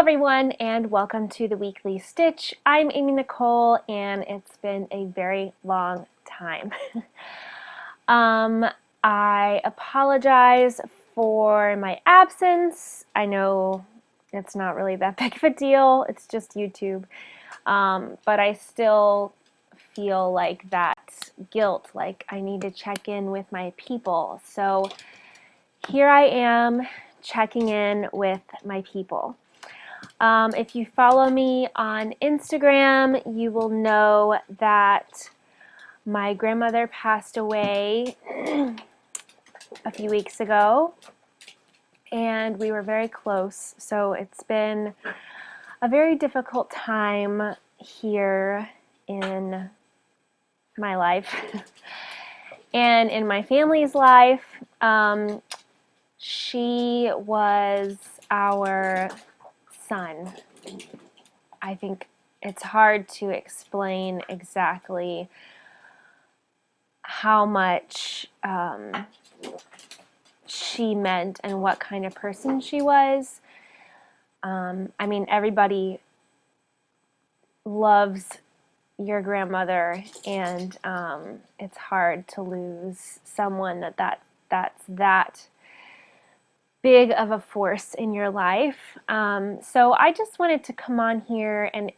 everyone, and welcome to the Weekly Stitch. I'm Amy Nicole, and it's been a very long time. I apologize for my absence. I know it's not really that big of a deal. It's just YouTube. But I still feel like that guilt, like I need to check in with my people. So here I am checking in with my people. If you follow me on Instagram, you will know that my grandmother passed away a few weeks ago, and we were very close. So it's been a very difficult time here in my life and in my family's life. She was our son. I think it's hard to explain exactly how much she meant and what kind of person she was. I mean, everybody loves your grandmother, and it's hard to lose someone that's that big of a force in your life. So I just wanted to come on here and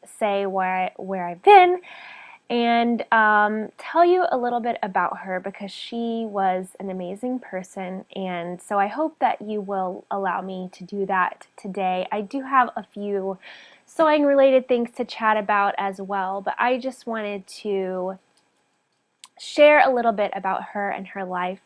say where I've been and tell you a little bit about her, because she was an amazing person, and so I hope that you will allow me to do that today. I do have a few sewing related things to chat about as well, but I just wanted to share a little bit about her and her life.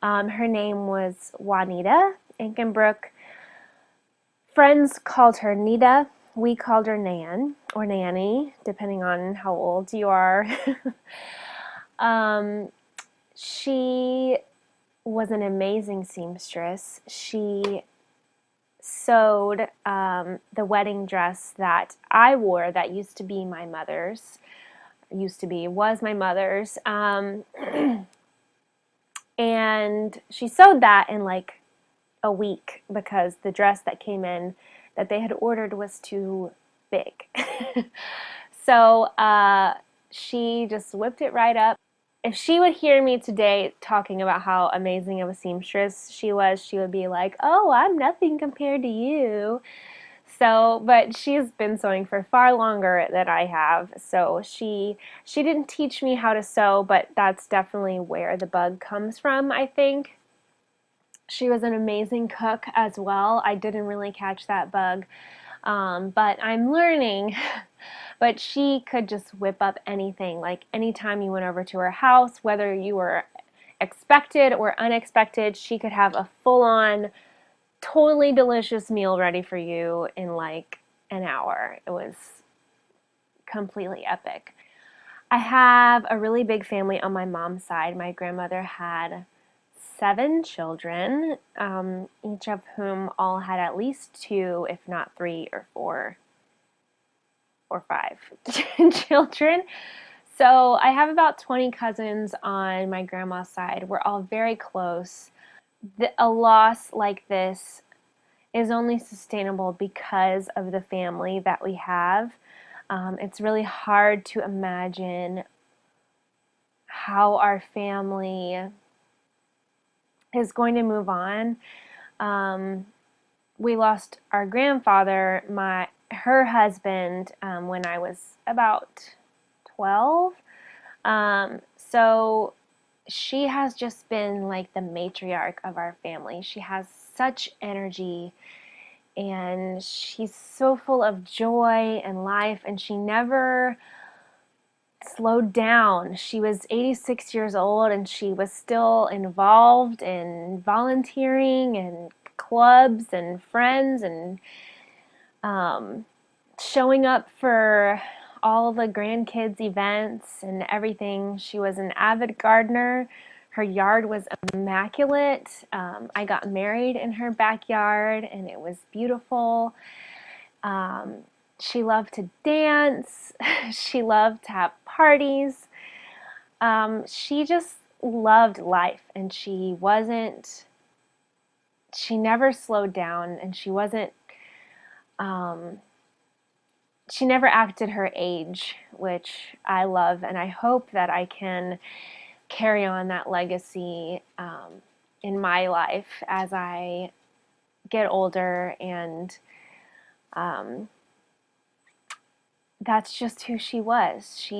Her name was Juanita Ankenbrook. Friends called her Nita. We called her Nan or Nanny, depending on how old you are. She was an amazing seamstress. She sewed the wedding dress that I wore that used to be my mother's. Was my mother's. And she sewed that in like a week because the dress that came in that they had ordered was too big. So she just whipped it right up. If she would hear me today talking about how amazing of a seamstress she would be like, "Oh, I'm nothing compared to you." So, but she's been sewing for far longer than I have. So she didn't teach me how to sew, but that's definitely where the bug comes from, I think. She was an amazing cook as well. I didn't really catch that bug, but I'm learning. But she could just whip up anything. Like anytime you went over to her house, whether you were expected or unexpected, she could have a full-on totally delicious meal ready for you in like an hour. It was completely epic. I have a really big family on my mom's side. My grandmother had 7 children, each of whom all had at least 2, if not 3 or 4 or 5 children. So I have about 20 cousins on my grandma's side. We're all very close. A loss like this is only sustainable because of the family that we have. It's really hard to imagine how our family is going to move on. We lost our grandfather, her husband, when I was about 12. So she has just been like the matriarch of our family. She has such energy, and she's so full of joy and life, and she never slowed down. She was 86 years old, and she was still involved in volunteering and clubs and friends, and showing up for all the grandkids' events and everything. She was an avid gardener. Her yard was immaculate. I got married in her backyard, and it was beautiful. She loved to dance. She loved to have parties. She just loved life, and she never slowed down, and she wasn't She never acted her age, which I love, and I hope that I can carry on that legacy in my life as I get older. And that's just who she was.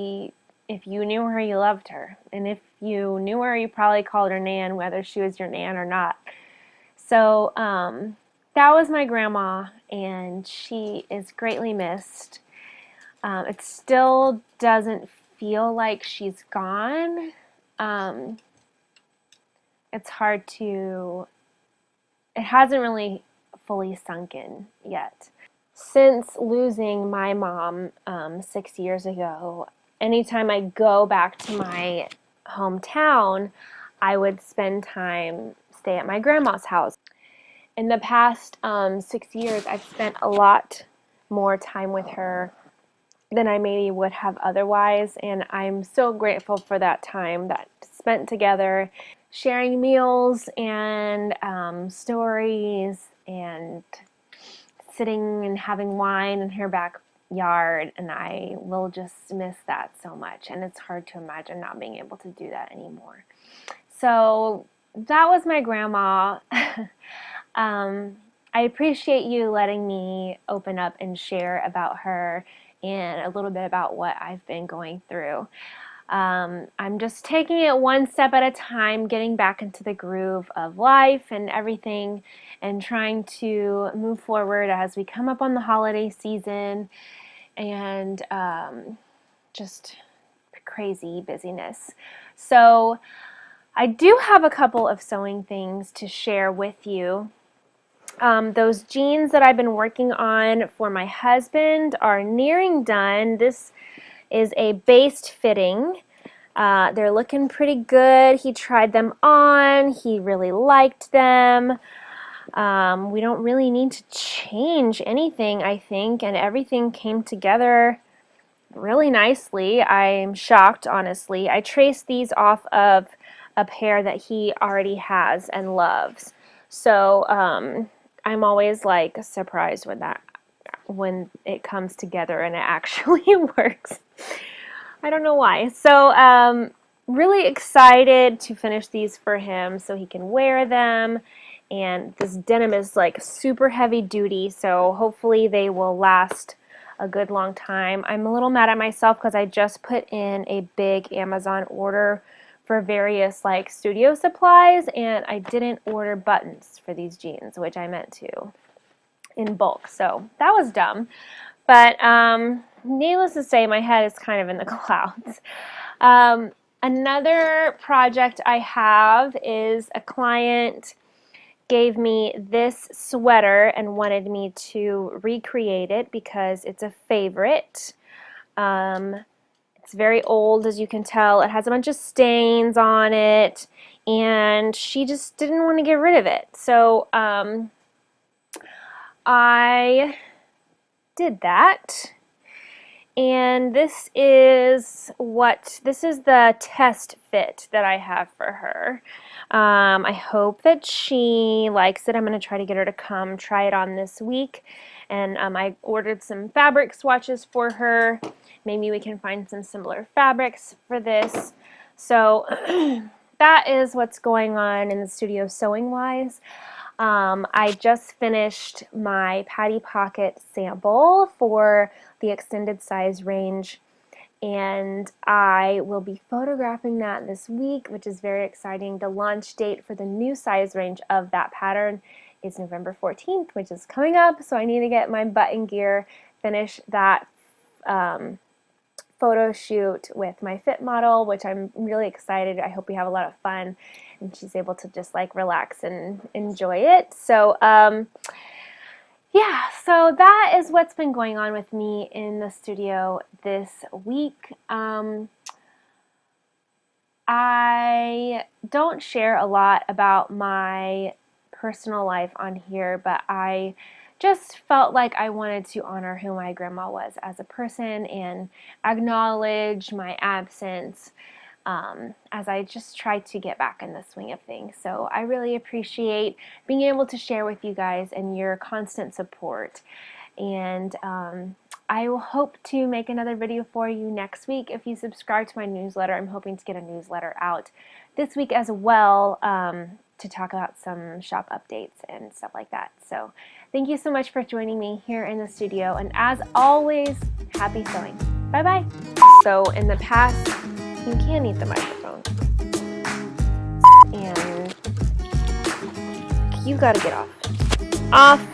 If you knew her, you loved her. And if you knew her, you probably called her Nan, whether she was your Nan or not. So that was my grandma, and she is greatly missed. It still doesn't feel like she's gone. It's hard to, it hasn't really fully sunk in yet. Since losing my mom 6 years ago, anytime I go back to my hometown, I would stay at my grandma's house. In the past 6 years, I've spent a lot more time with her than I maybe would have otherwise, and I'm so grateful for that time that spent together, sharing meals and stories, and sitting and having wine in her backyard, and I will just miss that so much, and it's hard to imagine not being able to do that anymore. So that was my grandma. I appreciate you letting me open up and share about her and a little bit about what I've been going through. I'm just taking it one step at a time, getting back into the groove of life and everything, and trying to move forward as we come up on the holiday season and just crazy busyness. So I do have a couple of sewing things to share with you. Those jeans that I've been working on for my husband are nearing done. This is a based fitting. They're looking pretty good. He tried them on. He really liked them. We don't really need to change anything, I think, and everything came together really nicely. I'm shocked, honestly. I traced these off of a pair that he already has and loves. So I'm always like surprised when it comes together and it actually works. I don't know why. So really excited to finish these for him so he can wear them. And this denim is like super heavy duty, so hopefully they will last a good long time. I'm a little mad at myself because I just put in a big Amazon order for various like studio supplies, and I didn't order buttons for these jeans, which I meant to in bulk. So that was dumb. But needless to say, my head is kind of in the clouds. Another project I have is a client gave me this sweater and wanted me to recreate it because it's a favorite. It's very old, as you can tell. It has a bunch of stains on it, and she just didn't want to get rid of it. So I did that. And this is the test fit that I have for her. I hope that she likes it. I'm going to try to get her to come try it on this week. And I ordered some fabric swatches for her. Maybe we can find some similar fabrics for this. So that is what's going on in the studio sewing wise. I just finished my Patty Pocket sample for the extended size range, and I will be photographing that this week, which is very exciting. The launch date for the new size range of that pattern is November 14th, which is coming up, so I need to get my button gear, finish that photo shoot with my fit model, which I'm really excited. I hope we have a lot of fun and she's able to just like relax and enjoy it. So yeah, so that is what's been going on with me in the studio this week. I don't share a lot about my personal life on here, but I just felt like I wanted to honor who my grandma was as a person and acknowledge my absence as I just try to get back in the swing of things. So I really appreciate being able to share with you guys and your constant support. And I will hope to make another video for you next week. If you subscribe to my newsletter, I'm hoping to get a newsletter out this week as well, to talk about some shop updates and stuff like that. So thank you so much for joining me here in the studio, and as always, happy sewing. Bye bye. So in the past, you can eat the microphone, and you gotta get off.